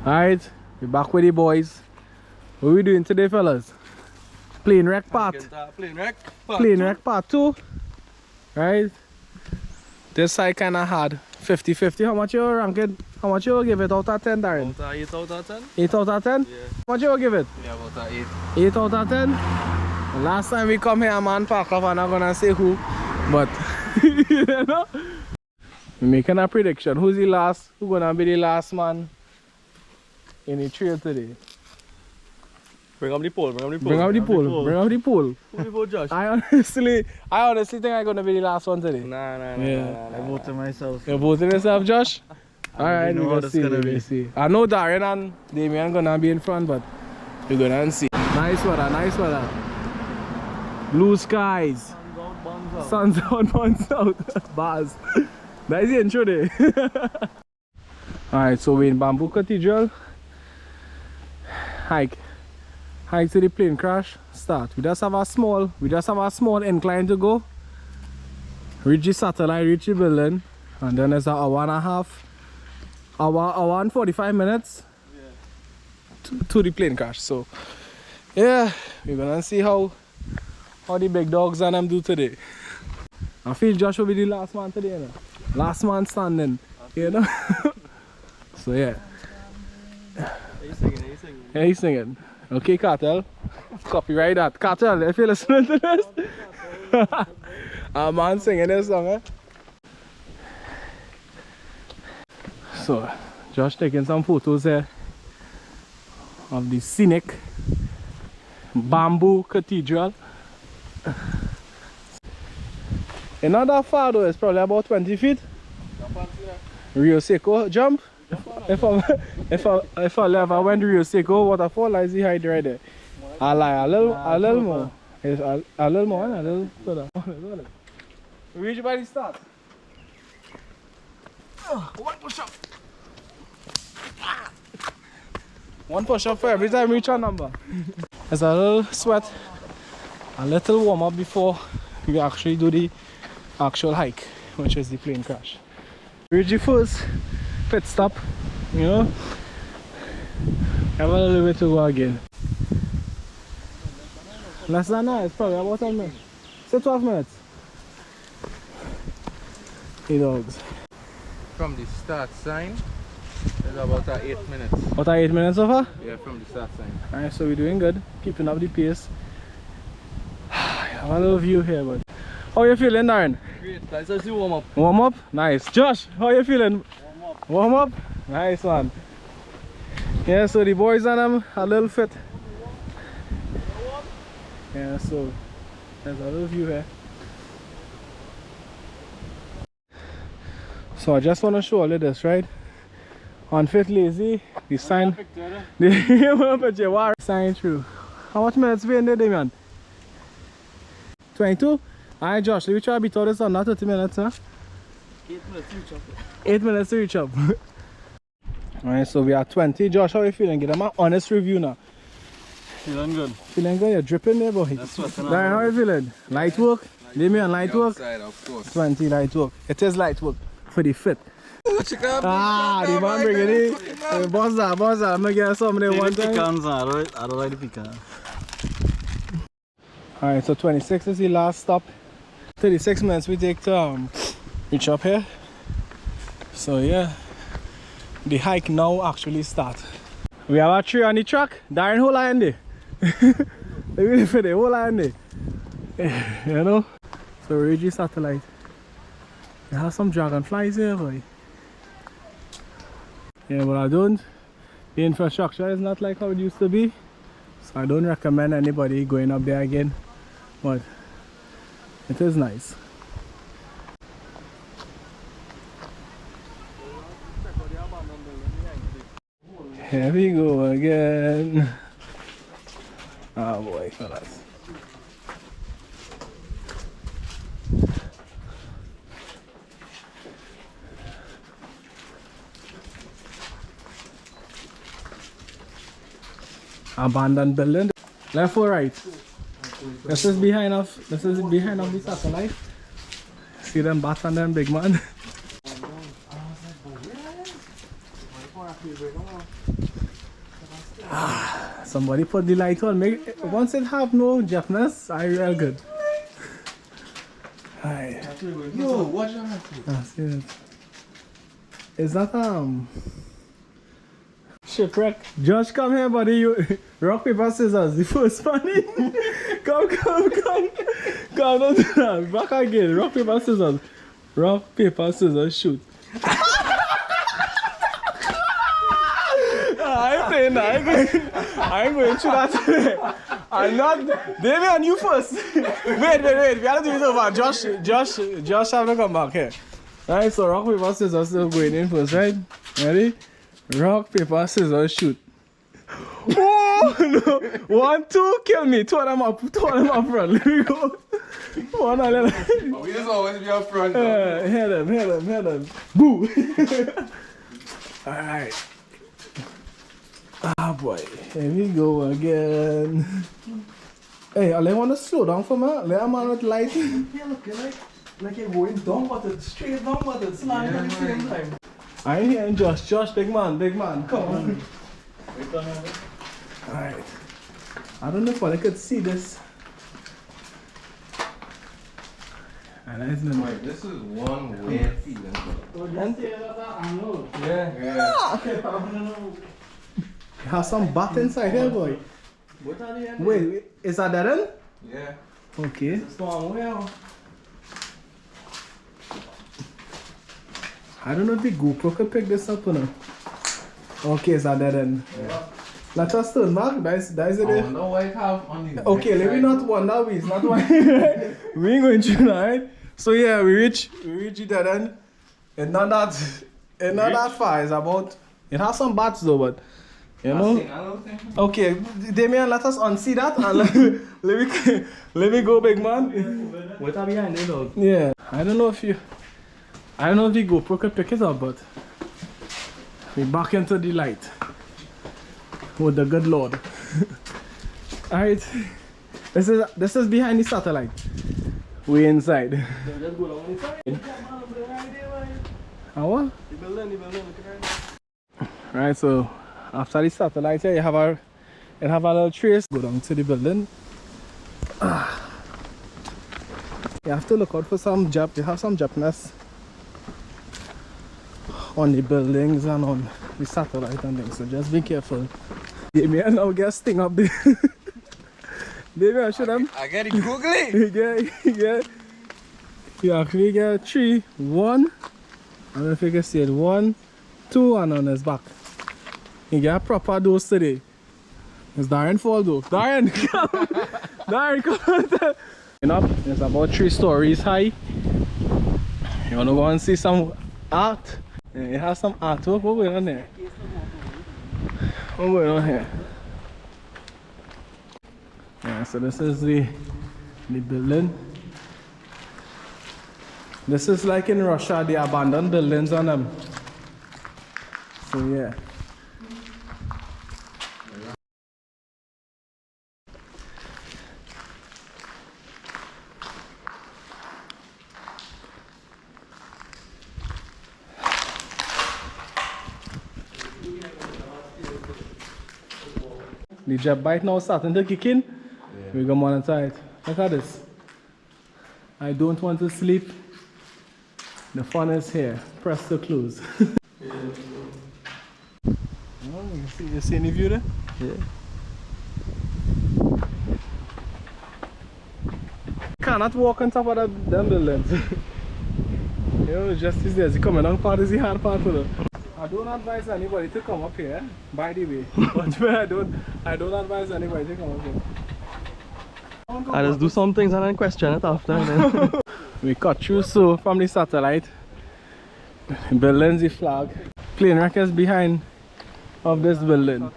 Alright, we're back with the boys. What are we doing today, fellas? Plane wreck part. Plane wreck part 2. Right? This side kinda hard. 50-50. How much you rank it? How much you give it out of 10, Darren? About 8 out of 10. 8 out of 10? Yeah. How much you give it? Yeah, about 8. 8 out of 10? The last time we come here, a man pack off, I'm not gonna say who, but you know? We're making a prediction. Who's the last? Who's gonna be the last man in the trail today? Bring up the pole, Bring up the pole. Who you vote, Josh? I honestly think I'm gonna be the last one today. Nah. I voted myself. You're voting yourself, Josh? Alright, know we're gonna see. I know Darren and Damien gonna be in front, but we're gonna see. Nice weather. Blue skies. Sun's out, buns out. Bars. That's the intro there. Alright, so we're in Bamboo Cathedral. Hike to the plane crash. Start. We just have a small incline to go. Reach the satellite, reach the building, and then there's an hour and a half. Hour and 45 minutes to the plane crash. So yeah, we're gonna see how the big dogs and them do today. I feel Josh will be the last man today, you know? Last man standing, you know? So yeah. Yeah, he's singing. Okay, Cartel. Copyright that. Cartel, if you're listening to this. A man singing this song, eh? So, Josh taking some photos here of the scenic Bamboo Cathedral. It's not that far though, it's probably about 20 feet. Rio Seco jump. If I ever went to Rio Seco waterfall, I see height right there. I lie a little more. It's a little more and a little further. We reach by the start. One push up. One push up for every time we reach our number. There's a little sweat, a little warm up before we actually do the actual hike, which is the plane crash. Reach the first pit stop, you know. Have a little bit to go again. Less than that, it's probably about 10 minutes. Say 12 minutes. Hey dogs. From the start sign, it's about 8 minutes. About 8 minutes so far? Yeah, from the start sign. Alright, so we're doing good. Keeping up the pace. I have a little view here, but how you feeling, Darren? Great, let's just do warm up. Warm up? Nice. Josh, how you feeling? Warm up? Nice one. Yeah, so the boys and them a little fit. Yeah, so there's a little view here. So I just want to show all of this, right? Unfit lazy, the sign. The sign through. How much minutes we in there, Damien? 22? Alright, Josh, let me try to beat all this on not 30 minutes, huh? 8 minutes to reach up. 8 minutes to reach up. Alright, so we are 20. Josh, how are you feeling? Give them an honest review now. Feeling good. Feeling good? You're dripping there, boy. Darren, how are you feeling? Light work? Damien, light work? Outside, of course. 20 light work. It is light work for the fit. Ah, the man bringing it. Boss that. I'm gonna get some there one time. I don't like the pecan. Alright, so 26 is the last stop. 36 minutes we take to reach up here. So yeah, the hike now actually start. We have a tree on the track. Darren, hold on there. Really for the whole line there. You know? So Reggie satellite. They have some dragonflies here, boy. Yeah, but I don't. The infrastructure is not like how it used to be. So I don't recommend anybody going up there again. But it is nice. Here we go again. Oh boy, fellas. Abandoned building. Left or right? This is behind of the satellite. See them bats and them big man. Somebody put the light on. Once it have no Japanese, I real good. Alright. Yo, watch out. That's it. Is that shipwreck? Josh, come here, buddy. You rock paper scissors. The first one. Come. Come, don't do that. Back again. Rock paper scissors. Rock paper scissors. Shoot. I ain't playing that. I ain't going through that today. I'm not. Damian, you first. Wait. We gotta do it over. Josh have to come back here. Right, so rock, paper, scissors still going in first, right? Ready? Rock, paper, scissors, shoot. Oh, no. 1, 2, kill me. Two of them up front. Let me go. One on the We just always be up front. Head them. Boo. Alright. Ah, boy. Here we go again. Hey, I want to slow down for me. Let a man with light. Yeah, look, like you're going down, but it's straight down, but it's slanting at the same time. I ain't hearing Josh. Josh, big man, come on. Wait on here. Alright. I don't know if I could see this. Wait, this is one weird feeling. Yeah. You have some bat inside here, boy. What are the end? Wait, is that dead end? Yeah. Okay. Storm, well. I don't know if the GoPro could pick this up or not. Okay, is that dead end? Yeah. Let us turn back. That's it. I wonder why it have on the Okay, let me not wonder we. It's not why. We ain't going through that, right? So yeah, we reach the dead end. It's not that far. It's about. It has some bats though, but you know. Okay, Damien, let us unsee that and let me go, big man. What are behind it, dog? Yeah, I don't know if the GoPro could pick it up, but we back into the light with the good Lord. Alright, this is behind the satellite. We inside. Just go down inside. How? The building, look at that. Right, so after the satellite here, you have a little trace. Go down to the building. You have to look out for some Jap. You have some Japanese on the buildings and on the satellite and things. So just be careful. Damien now get sting up there. Damien, should them. I get it googly. You actually get 3, 1. I don't know if you can see it. 1, 2, and on his back. You get a proper dose today. It's Darren fall though. Darren, come! Darren, come! You know, it's about 3 stories high. You wanna go and see some art? Yeah, it has some artwork. What going on there? What going on here? Yeah, so this is the building. This is like in Russia, the abandoned buildings on them. So yeah. The Jep bite now starting to kick in. Yeah. We're gonna monitor it. Look at this. I don't want to sleep. The fun is here. Press to close. Oh, you see any view there? Yeah. Cannot walk on top of them buildings. You know, just is there. The coming down part is the hard part for them. I don't advise anybody to come up here, by the way. But I don't advise anybody to come up here. I just do some things and then question it after. We cut through so from the satellite. Buildings the flag. Plane wreck is behind of this building.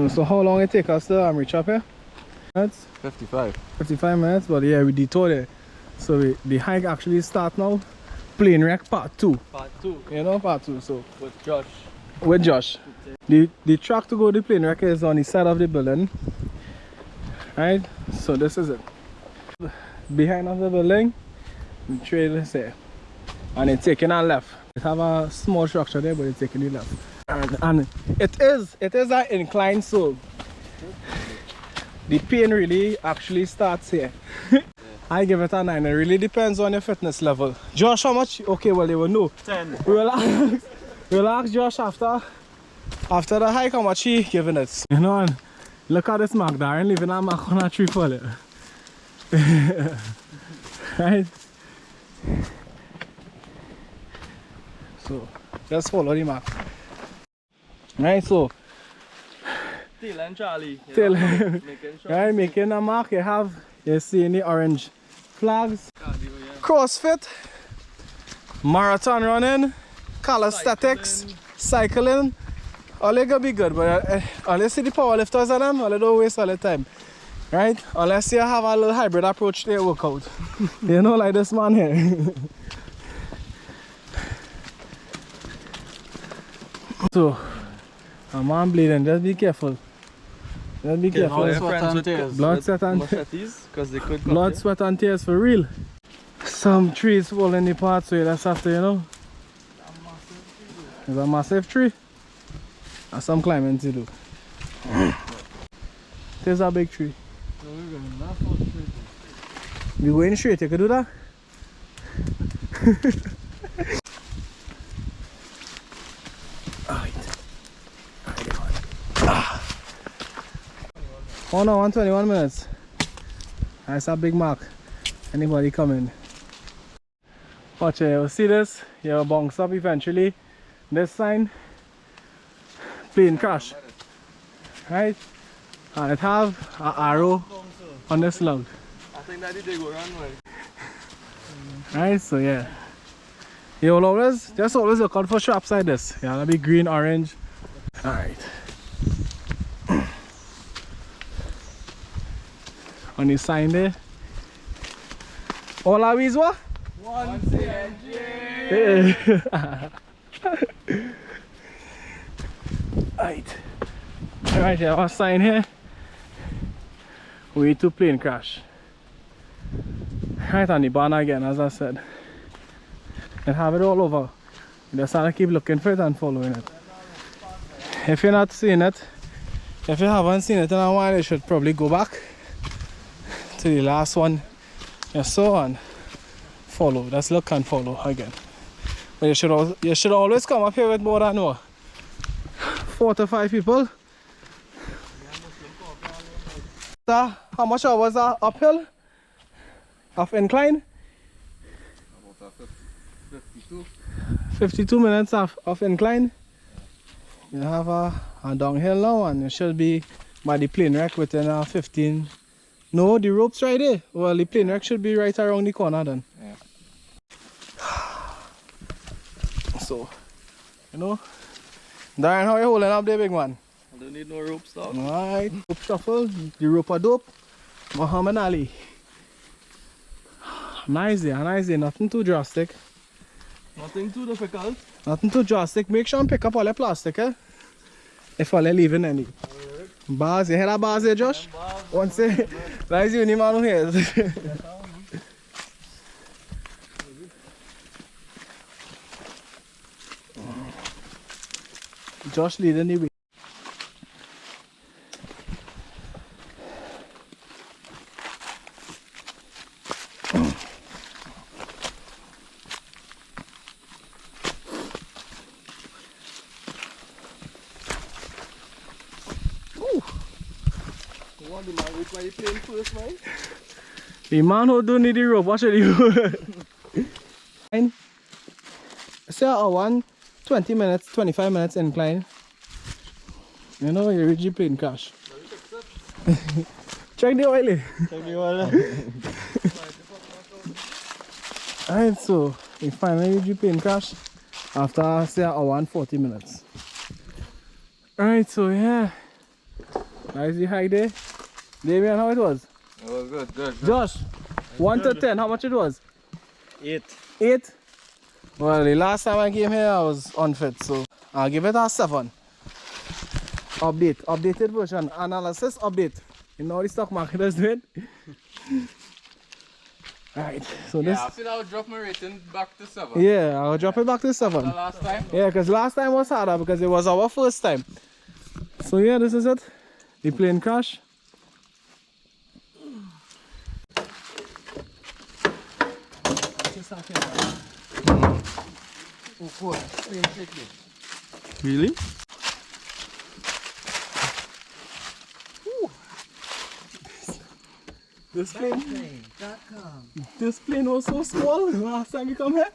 So how long it take us to reach up here? Minutes? 55. 55 minutes, but yeah, we detour there. So the hike actually start now. Plane wreck part 2. Part 2. You know, part 2. So With Josh. with Josh. The track to go to the plane wreck is on the side of the building. Right? So this is it. Behind of the building, the trail is there. And it's taking a left. It have a small structure there, but it's taking the left. And it is an incline, so the pain really actually starts here. I give it a 9. It really depends on your fitness level. Josh, how much? Okay, well, they will know. 10. We'll ask Josh after the hike how much he giving it. You know, and look at this mark there, and leaving a mark on a tree for it. Right? So, just follow the mark. Right, so. Till and Charlie. Till. Right, making a mark, you see the orange flags. CrossFit, marathon running, calisthenics, cycling. All they gonna be good, but unless you see the powerlifters on them, all they don't waste all the time. Right? Unless you have a little hybrid approach to your workout. You know, like this man here. So, a man bleeding, just be careful. Just be careful. Blood, sweat and tears. Blood, sweat and tears for real. Some trees falling apart, so that's after, you know. It's a massive tree. And some climbing to do. There's a big tree. You going straight, you can do that? Oh no, 121 minutes. That's a big mark. Anybody coming? Watch it, you'll see this. You'll bounce up eventually. This sign, plane crash. Right? And it have an arrow on this log. I think that they go run well. Right, so yeah. You'll always look out for straps like this. Yeah, that'll be green, orange. Alright. On the sign there. All our ways what? 1 CNG! Right. Alright, yeah, our sign here. Way to plane crash. Right on the banner again, as I said. And have it all over. You just have to keep looking for it and following it. If you're not seeing it, if you haven't seen it in a while, you should probably go back to the last one you saw and follow. Just look and follow again. But you should always come up here with more than 4 to 5 people. So, how much hours are uphill? Of incline? About 52. 52 minutes of incline. You have a downhill now, and you should be by the plane wreck within 15. No, the rope's right there. Well, the plane wreck should be right around the corner then. Yeah. So, you know, Darren, how you holding up there, big man? I don't need no rope stock. Alright, rope shuffle, the rope a dope, Muhammad Ali. Nice there, nothing too drastic. Nothing too difficult. Nothing too drastic. Make sure and pick up all the plastic, eh? If all leaving any. Bars, you hear that bars there, Josh? Once say, that's the only man who hears. Josh leading the way. The man who don't need the rope, watch it you. Fine. Say a 20 minutes, 25 minutes incline. You know, you reach the plane crash. Check the oil. Check the oil. Alright, so we finally reach the plane crash after say an hour and 40 minutes. Alright, so yeah. Nice the hike there. Damien, how it was? It was good. Josh, 1 to 10, how much it was? 8. 8? Well, the last time I came here, I was unfit, so I'll give it a 7. Updated version, analysis update. You know the stock market is doing? Alright, so this. Yeah, I think I'll drop my rating back to 7. Yeah, I'll drop it back to 7. The last time? Yeah, because last time was harder because it was our first time. So yeah, this is it. The plane crash. Really? This plane was so small last time we come here.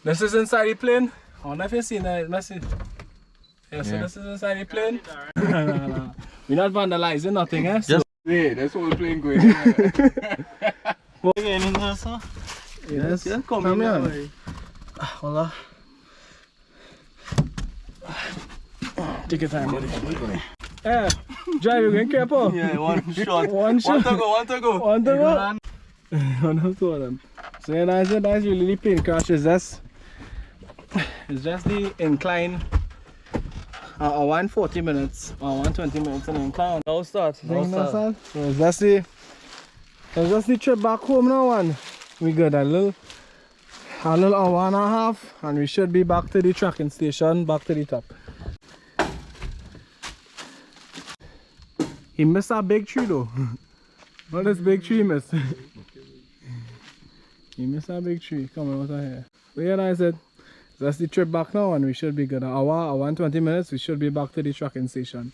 This is inside the plane. I wonder if you've seen that message. Yeah, so this is inside the plane. No. We're not vandalizing nothing, eh? So, Yeah, that's whole plane going. yes, come here. Hola. Take your time, buddy. Yeah, drive, you're going careful. Yeah, one shot. One shot. One to go. One to go. One of two of them. So yeah, that's it. That's really the plane crash. It's just the incline. 140 minutes or 120 minutes in the incline. Now start. So it's just the trip back home now, and we got a little hour and a half, and we should be back to the tracking station, back to the top. He missed a big tree though. What this big tree miss? He missed a big tree. Come on, what's here? But yeah, that's it. That's the trip back now, and we should be good. An hour, 120 minutes, we should be back to the tracking station.